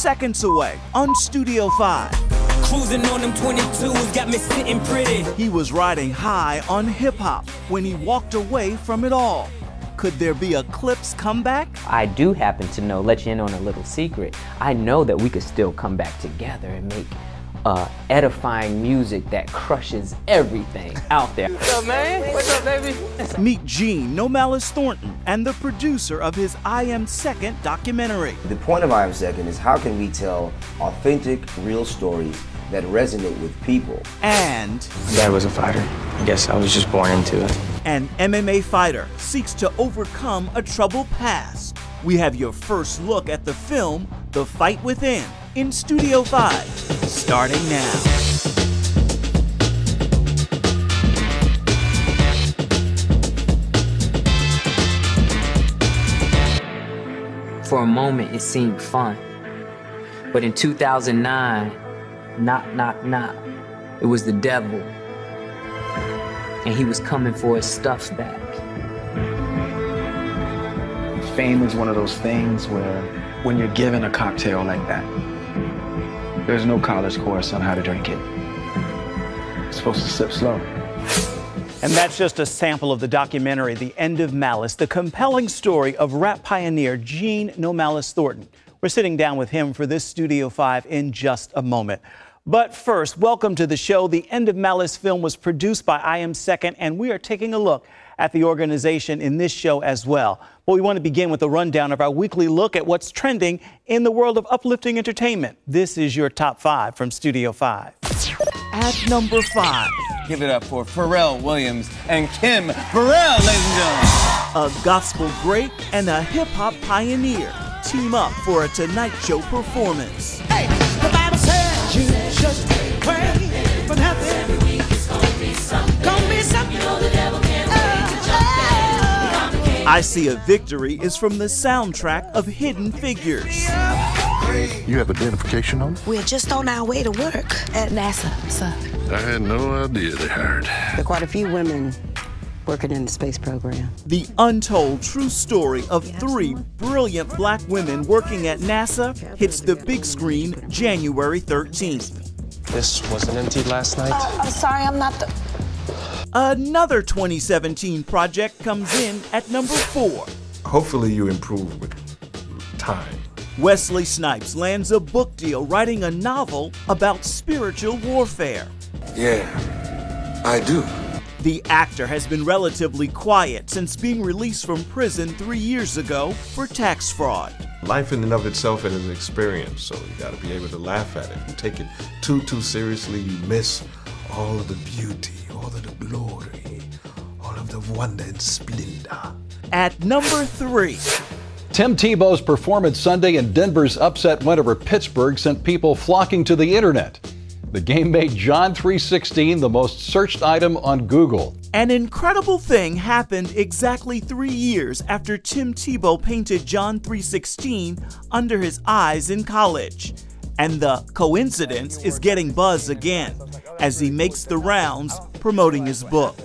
seconds away on Studio 5. Cruising on them 22s got me sitting pretty. He was riding high on hip-hop when he walked away from it all. Could there be a Clips comeback? I do happen to know, let you in on a little secret, I know that we could still come back together and make edifying music that crushes everything out there. What's up, man? What's up, baby? Meet Gene No Malice Thornton and the producer of his I Am Second documentary. The point of I Am Second is how can we tell authentic, real stories that resonate with people. And Dad was a fighter. I guess I was just born into it. an MMA fighter seeks to overcome a troubled past. We have your first look at the film, The Fight Within, in Studio 5, starting now. For a moment, it seemed fun. But in 2009, knock, knock, knock, it was the devil. And he was coming for his stuff back. Fame is one of those things where when you're given a cocktail like that, there's no college course on how to drink it. You're supposed to sip slow. And that's just a sample of the documentary, The End of Malice, the compelling story of rap pioneer Gene No Malice Thornton. We're sitting down with him for this Studio 5 in just a moment. But first, welcome to the show. The End of Malice film was produced by I Am Second, and we are taking a look at the organization in this show as well. But we want to begin with a rundown of our weekly look at what's trending in the world of uplifting entertainment. This is your top 5 from Studio 5. At number 5. Give it up for Pharrell Williams and Kim Burrell, ladies and gentlemen. A gospel great and a hip-hop pioneer team up for a Tonight Show performance. Hey, the Bible says you just pray for nothing. Every week it's gonna be something. Gonna be something. You know the devil can't wait to jump in. I See a Victory is from the soundtrack of Hidden Figures. You have identification on it? We're just on our way to work at NASA, sir. I had no idea they hired. There are quite a few women working in the space program. The untold true story of 3 brilliant black women working at NASA hits the big screen January 13th. This wasn't emptied last night. I'm sorry, I'm not the... Another 2017 project comes in at number 4. Hopefully you improve with time. Wesley Snipes lands a book deal writing a novel about spiritual warfare. Yeah, I do. The actor has been relatively quiet since being released from prison 3 years ago for tax fraud. Life in and of itself is an experience, so you gotta be able to laugh at it. If you take it too seriously, you miss all of the beauty, all of the glory, all of the wonder and splendor. At number 3. Tim Tebow's performance Sunday in Denver's upset win over Pittsburgh sent people flocking to the internet. The game made John 3:16 the most searched item on Google. An incredible thing happened exactly 3 years after Tim Tebow painted John 3:16 under his eyes in college. And the coincidence is getting buzz again as he makes the rounds promoting his book.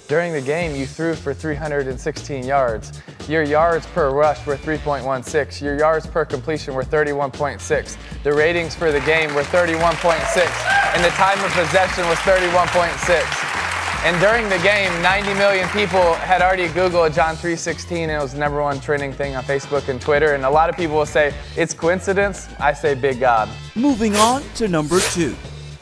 During the game, you threw for 316 yards. Your yards per rush were 3.16. Your yards per completion were 31.6. The ratings for the game were 31.6. And the time of possession was 31.6. And during the game, 90 million people had already Googled John 3:16, and it was the #1 trending thing on Facebook and Twitter. And a lot of people will say, it's coincidence. I say, big God. Moving on to number 2.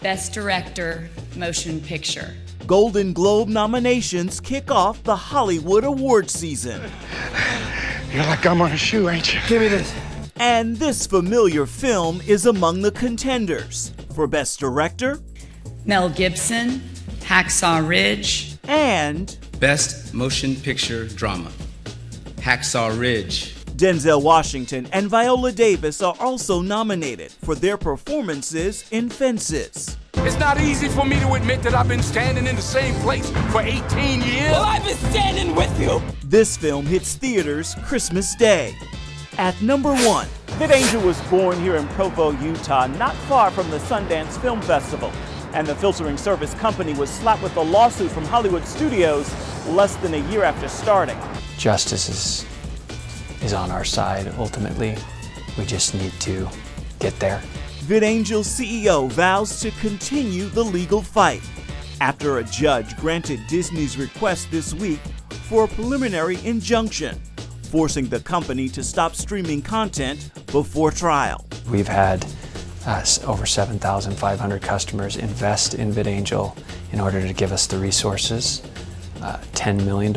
Best Director, Motion Picture. Golden Globe nominations kick off the Hollywood award season. You're like I'm on a shoe, ain't you? Give me this. And this familiar film is among the contenders for Best Director Mel Gibson, Hacksaw Ridge. and Best Motion Picture Drama, Hacksaw Ridge. Denzel Washington and Viola Davis are also nominated for their performances in Fences. It's not easy for me to admit that I've been standing in the same place for 18 years. Well, I've been standing with you. This film hits theaters Christmas Day. At number 1, VidAngel was born here in Provo, Utah, not far from the Sundance Film Festival. And the filtering service company was slapped with a lawsuit from Hollywood studios less than a year after starting. Justice is on our side, ultimately. We just need to get there. VidAngel CEO vows to continue the legal fight after a judge granted Disney's request this week for a preliminary injunction, forcing the company to stop streaming content before trial. We've had over 7,500 customers invest in VidAngel in order to give us the resources, $10 million.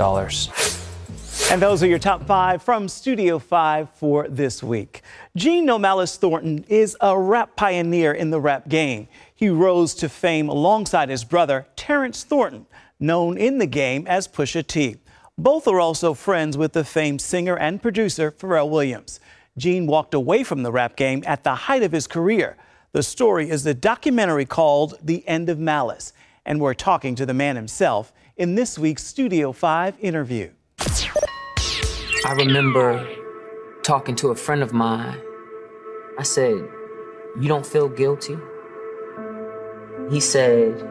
And those are your top 5 from Studio 5 for this week. Gene "No Malice" Thornton is a rap pioneer in the rap game. He rose to fame alongside his brother, Terrence Thornton, known in the game as Pusha T. Both are also friends with the famed singer and producer Pharrell Williams. Gene walked away from the rap game at the height of his career. The story is the documentary called The End of Malice. And we're talking to the man himself in this week's Studio 5 interview. I remember talking to a friend of mine. I said, "You don't feel guilty?" He said,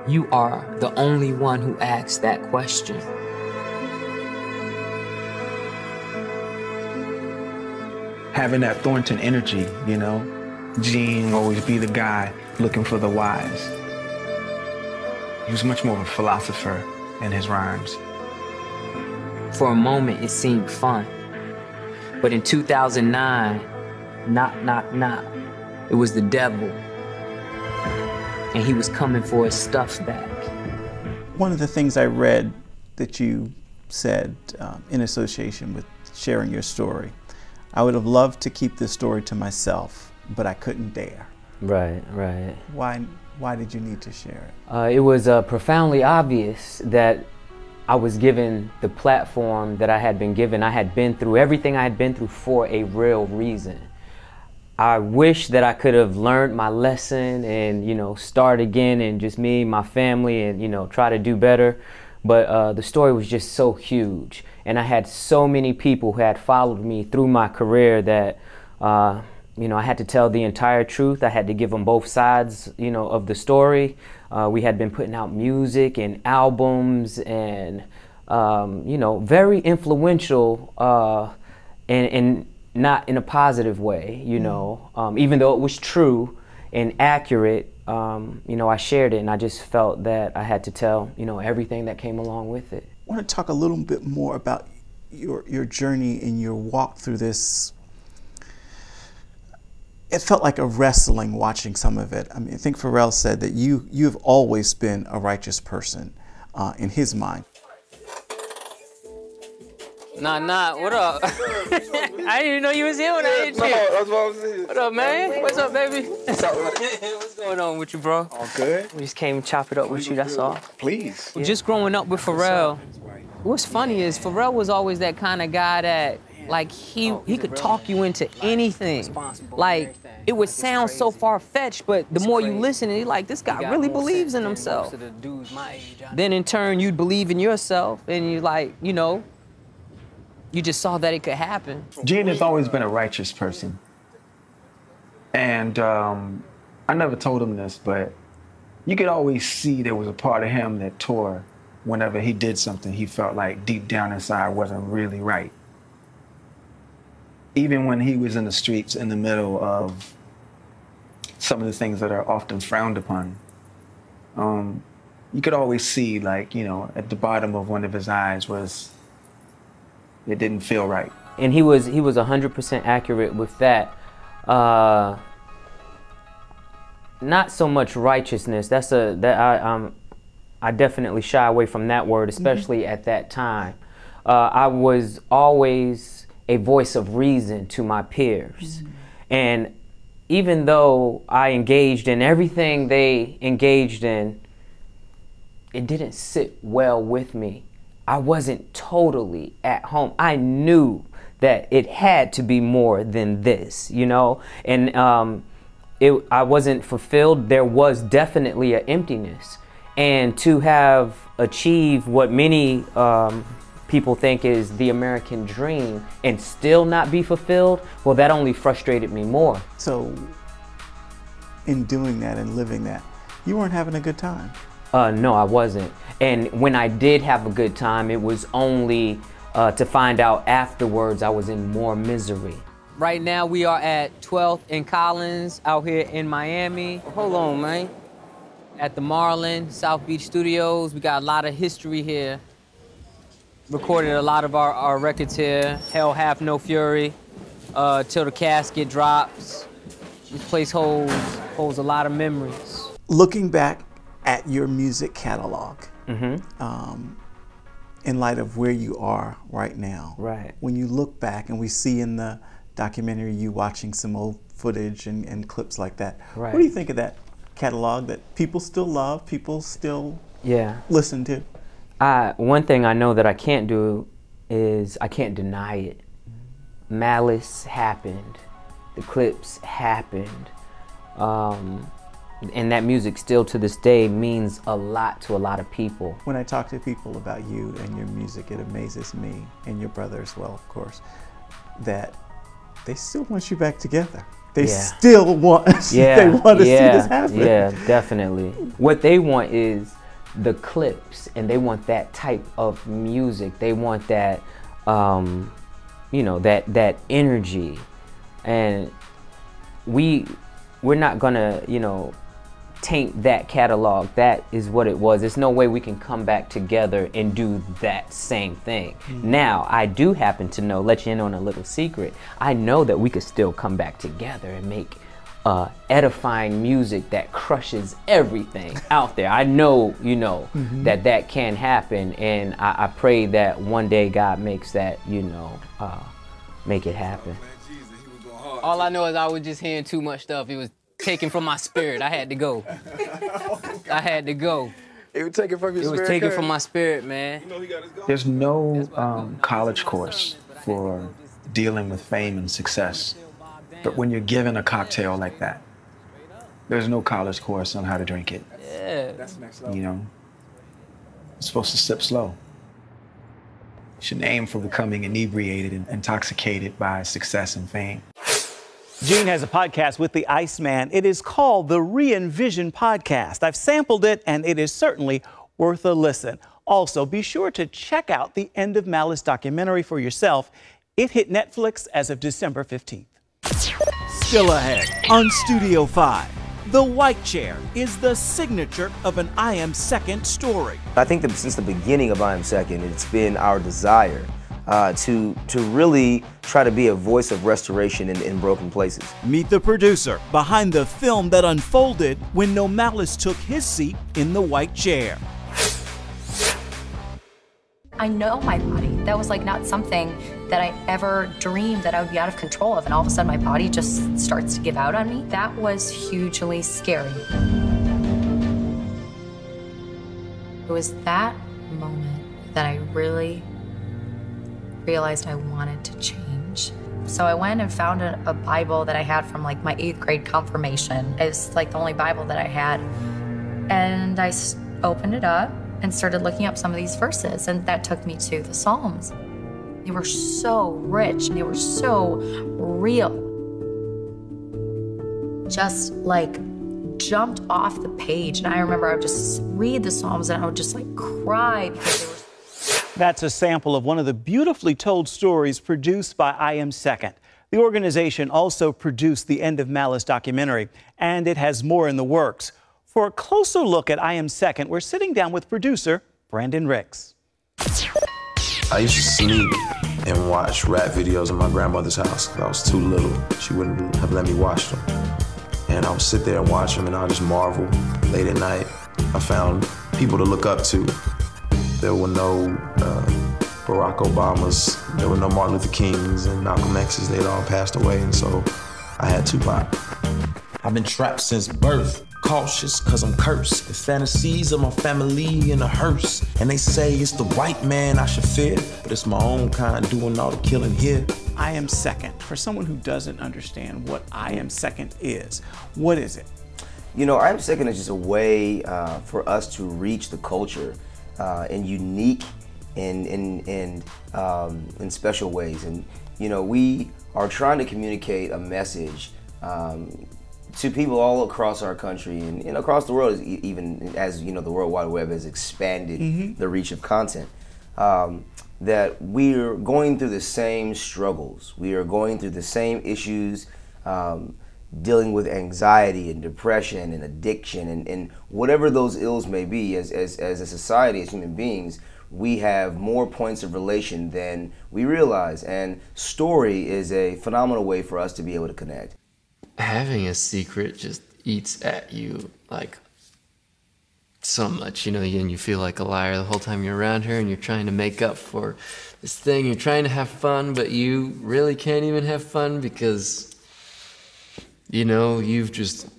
"You are the only one who asked that question." Having that Thornton energy, you know, Gene always be the guy looking for the whys. He was much more of a philosopher in his rhymes. For a moment, it seemed fun. But in 2009, knock, knock, knock, it was the devil. And he was coming for his stuff back. One of the things I read that you said in association with sharing your story, I would have loved to keep this story to myself, but I couldn't dare. Right. Why did you need to share it? It was profoundly obvious that I was given the platform that I had been given. I had been through everything I had been through for a real reason. I wish that I could have learned my lesson and, you know, start again and just me, my family, and, you know, try to do better. But the story was just so huge. And I had so many people who had followed me through my career that, you know, I had to tell the entire truth. I had to give them both sides, you know, of the story. We had been putting out music and albums and, you know, very influential and not in a positive way, you know. Even though it was true and accurate, you know, I shared it and I just felt that I had to tell, you know, everything that came along with it. I want to talk a little bit more about your journey and your walk through this. It felt like a wrestling watching some of it. I mean, I think Pharrell said that you've always been a righteous person in his mind. Nah, what up? I didn't even know you was here when I hit you. That's what I was saying. What up, man? What's up, baby? What's going on with you, bro? All good. We just came to chop it up with you, that's all. Please. Well, just growing up with Pharrell, what's funny is Pharrell was always that kind of guy that, like, he could talk you into anything. Like, it would sound so far-fetched, but the more you listen, you're like, this guy really believes in himself. Then in turn, you'd believe in yourself, and you like, you know, you just saw that it could happen. Gene has always been a righteous person. And I never told him this, but you could always see there was a part of him that tore whenever he did something he felt like deep down inside wasn't really right. Even when he was in the streets in the middle of some of the things that are often frowned upon, you could always see, like, you know, at the bottom of one of his eyes was, it didn't feel right. And he was 100% accurate with that. Not so much righteousness. I definitely shy away from that word, especially at that time. I was always a voice of reason to my peers. And even though I engaged in everything they engaged in, it didn't sit well with me. I wasn't totally at home. I knew that it had to be more than this, you know? And I wasn't fulfilled. There was definitely an emptiness. And to have achieved what many people think is the American dream and still not be fulfilled, well, that only frustrated me more. So in doing that and living that, you weren't having a good time? No, I wasn't. And when I did have a good time, it was only to find out afterwards I was in more misery. Right now we are at 12th and Collins out here in Miami. Hold on, man. At the Marlin, South Beach Studios. We got a lot of history here. Recorded a lot of our records here. Hell Hath No Fury, Till the Casket Drops. This place holds a lot of memories. Looking back at your music catalog, in light of where you are right now, when you look back and we see in the documentary you watching some old footage and clips like that, what do you think of that catalog that people still love, people still listen to? One thing I know that I can't do is I can't deny it. Malice happened, the clips happened, and that music still to this day means a lot to a lot of people. When I talk to people about you and your music, it amazes me, and your brother as well, of course, that they still want you back together. They still want, they want to see this happen. Yeah, definitely. What they want is the clips, and they want that type of music. They want that, you know, that energy. And we're not gonna, you know, taint that catalog. That is what it was. There's no way we can come back together and do that same thing. Now, I do happen to know, let you in on a little secret, I know that we could still come back together and make edifying music that crushes everything out there. I know, you know, that can happen, and I pray that one day God makes that, you know, make it happen. All I know is I was just hearing too much stuff. It was taken from my spirit. I had to go. I had to go. It was taken from your spirit? It was taken from my spirit, man. There's no college course for dealing with fame and success. But when you're given a cocktail like that, there's no college course on how to drink it. Yeah. That's next level. You know, you're supposed to sip slow. You shouldn't aim for becoming inebriated and intoxicated by success and fame. Gene has a podcast with the Iceman. It is called the Re-Envision Podcast. I've sampled it, and it is certainly worth a listen. Also, be sure to check out the End of Malice documentary for yourself. It hit Netflix as of December 15th. Still ahead on Studio 5. The white chair is the signature of an I Am Second story. I think that since the beginning of I Am Second, it's been our desire to really try to be a voice of restoration in broken places. Meet the producer behind the film that unfolded when No Malice took his seat in the white chair. I know my body. That was like not something that I ever dreamed that I would be out of control of, and all of a sudden my body just starts to give out on me. That was hugely scary. It was that moment that I really realized I wanted to change. So I went and found a Bible that I had from like my 8th grade confirmation. It's like the only Bible that I had. And I opened it up and started looking up some of these verses, and that took me to the Psalms. They were so rich and they were so real. Just like jumped off the page, and I remember I would just read the Psalms and I would just like cry because they were. That's a sample of one of the beautifully told stories produced by I Am Second. The organization also produced the End of Malice documentary, and it has more in the works. For a closer look at I Am Second, we're sitting down with producer Brandon Ricks. I used to sleep and watch rap videos in my grandmother's house. I was too little. She wouldn't have let me watch them. And I would sit there and watch them, and I just marvel. Late at night, I found people to look up to. There were no Barack Obamas, there were no Martin Luther Kings and Malcolm X's. They'd all passed away, and so I had Tupac. I've been trapped since birth. Cautious, cause I'm cursed. The fantasies of my family in a hearse. And they say it's the white man I should fear, but it's my own kind doing all the killing here. I Am Second. For someone who doesn't understand what I Am Second is, what is it? You know, I Am Second is just a way for us to reach the culture in unique and special ways. And, you know, we are trying to communicate a message to people all across our country and across the world, even as, you know, the World Wide Web has expanded the reach of content. that we're going through the same struggles. We are going through the same issues, dealing with anxiety and depression and addiction and whatever those ills may be. As a society, as human beings, we have more points of relation than we realize, and story is a phenomenal way for us to be able to connect. Having a secret just eats at you like so much, you know, and you feel like a liar the whole time you're around her, and you're trying to make up for this thing. You're trying to have fun, but you really can't even have fun because, you know, you've just,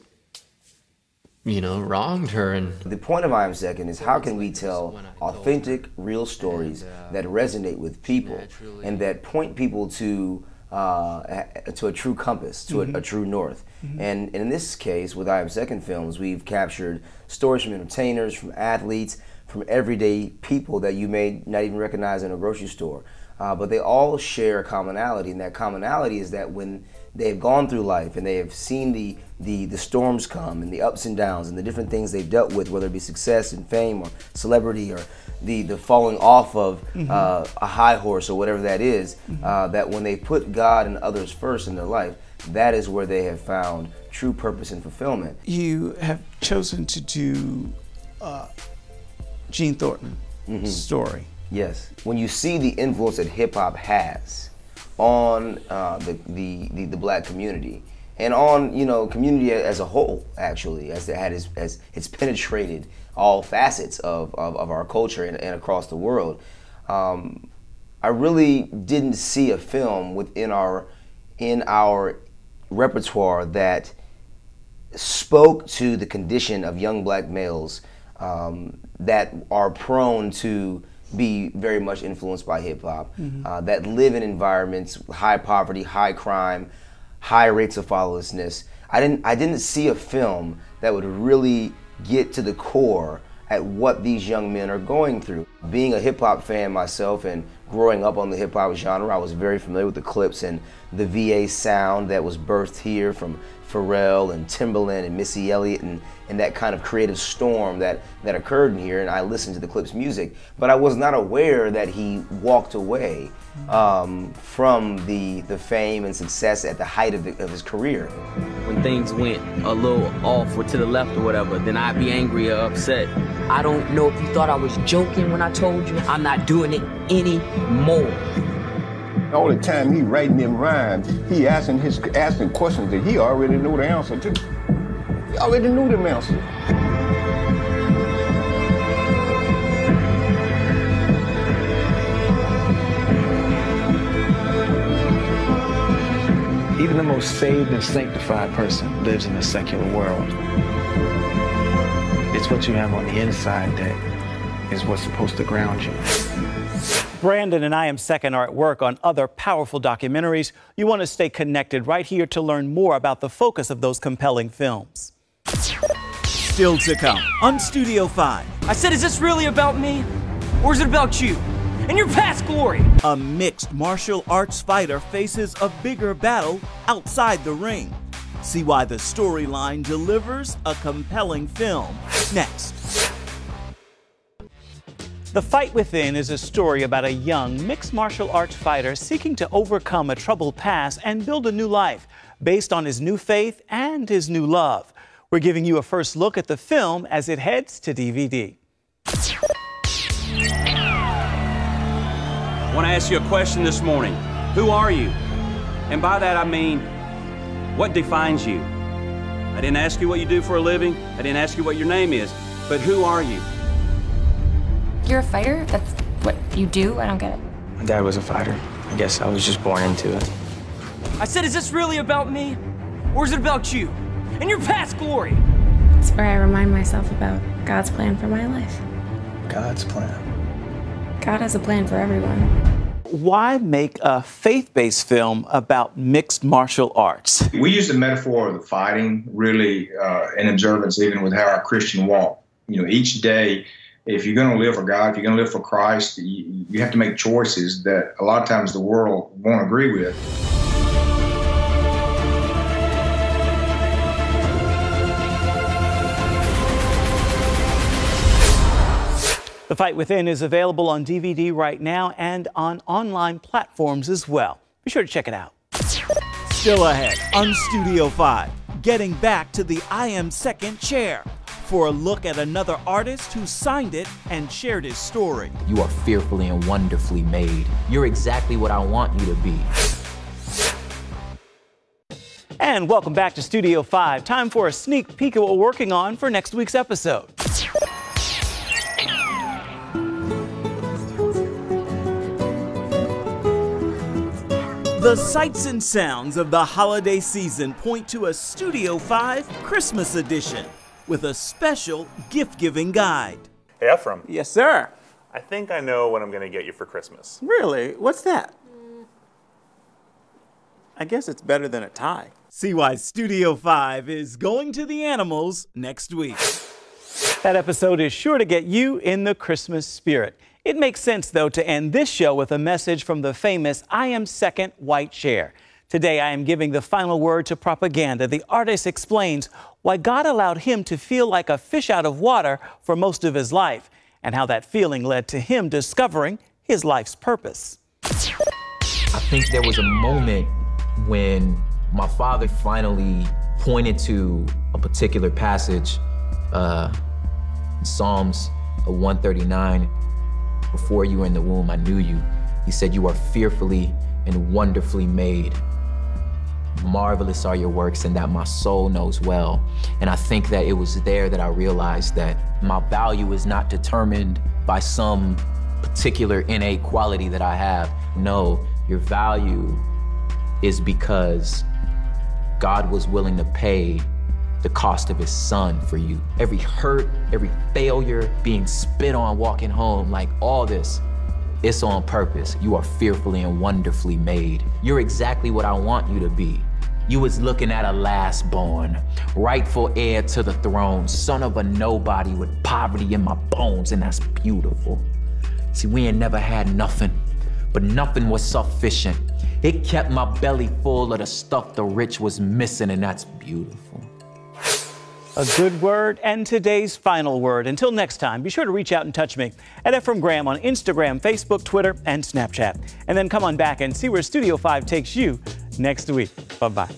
you know, wronged her. And the point of I Am Second is, how can we tell authentic, real stories that resonate with people and that point people to a true compass, to a true north. And in this case, with I Am Second films, we've captured stories from entertainers, from athletes, from everyday people that you may not even recognize in a grocery store. But they all share a commonality, and that commonality is that when they've gone through life and they have seen the storms come and the ups and downs and the different things they've dealt with, whether it be success and fame or celebrity or the falling off of a high horse or whatever that is, that when they put God and others first in their life, that is where they have found true purpose and fulfillment. You have chosen to do Gene Thornton's story. Yes. When you see the influence that hip hop has on the black community and on, you know, community as a whole, actually, as it's penetrated all facets of our culture and across the world, I really didn't see a film within our repertoire that spoke to the condition of young black males that are prone to be very much influenced by hip hop, that live in environments with high poverty, high crime, high rates of fatherlessness. I didn't see a film that would really get to the core at what these young men are going through. Being a hip hop fan myself and growing up on the hip hop genre, I was very familiar with the Clips and the VA sound that was birthed here from Pharrell and Timbaland and Missy Elliott and that kind of creative storm that occurred in here, and I listened to the Clips music, but I was not aware that he walked away from the fame and success at the height of his career. When things went a little off or to the left or whatever, then I'd be angry or upset. I don't know if you thought I was joking when I told you. I'm not doing it anymore. All the time he writing them rhymes, he asking questions that he already knew the answer to. He already knew them answers. Even the most saved and sanctified person lives in a secular world. It's what you have on the inside that is what's supposed to ground you. Brandon and I Am Second are at work on other powerful documentaries. You want to stay connected right here to learn more about the focus of those compelling films. Still to come on Studio 5. I said, is this really about me? Or is it about you and your past glory? A mixed martial arts fighter faces a bigger battle outside the ring. See why the storyline delivers a compelling film. Next. The Fight Within is a story about a young mixed martial arts fighter seeking to overcome a troubled past and build a new life based on his new faith and his new love. We're giving you a first look at the film as it heads to DVD. I want to ask you a question this morning. Who are you? And by that I mean, what defines you? I didn't ask you what you do for a living. I didn't ask you what your name is. But who are you? You're a fighter? That's what you do? I don't get it. My dad was a fighter. I guess I was just born into it. I said, is this really about me? Or is it about you and your past glory? It's where I remind myself about God's plan for my life. God's plan. God has a plan for everyone. Why make a faith-based film about mixed martial arts? We use the metaphor of the fighting really in observance even with how our Christian walk. You know, each day, if you're going to live for God, if you're going to live for Christ, you have to make choices that a lot of times the world won't agree with. The Fight Within is available on DVD right now and on online platforms as well. Be sure to check it out. Still ahead on Studio 5, getting back to the I Am Second chair for a look at another artist who signed it and shared his story. You are fearfully and wonderfully made. You're exactly what I want you to be. And welcome back to Studio 5. Time for a sneak peek at what we're working on for next week's episode. The sights and sounds of the holiday season point to a Studio 5 Christmas edition with a special gift-giving guide. Hey, Ephraim. Yes, sir. I think I know what I'm going to get you for Christmas. Really? What's that? I guess it's better than a tie. See why Studio 5 is going to the animals next week. That episode is sure to get you in the Christmas spirit. It makes sense, though, to end this show with a message from the famous I Am Second white chair. Today, I am giving the final word to propaganda. The artist explains why God allowed him to feel like a fish out of water for most of his life, and how that feeling led to him discovering his life's purpose. I think there was a moment when my father finally pointed to a particular passage, Psalms 139, before you were in the womb, I knew you. He said, you are fearfully and wonderfully made. Marvelous are your works, and that my soul knows well. And I think that it was there that I realized that my value is not determined by some particular innate quality that I have. No, your value is because God was willing to pay the cost of his son for you. Every hurt, every failure, being spit on walking home, like all this, it's on purpose. You are fearfully and wonderfully made. You're exactly what I want you to be. You was looking at a last-born, rightful heir to the throne, son of a nobody with poverty in my bones, and that's beautiful. See, we ain't never had nothing, but nothing was sufficient. It kept my belly full of the stuff the rich was missing, and that's beautiful. A good word and today's final word. Until next time, be sure to reach out and touch me at Ephraim Graham on Instagram, Facebook, Twitter, and Snapchat. And then come on back and see where Studio 5 takes you next week. Bye-bye.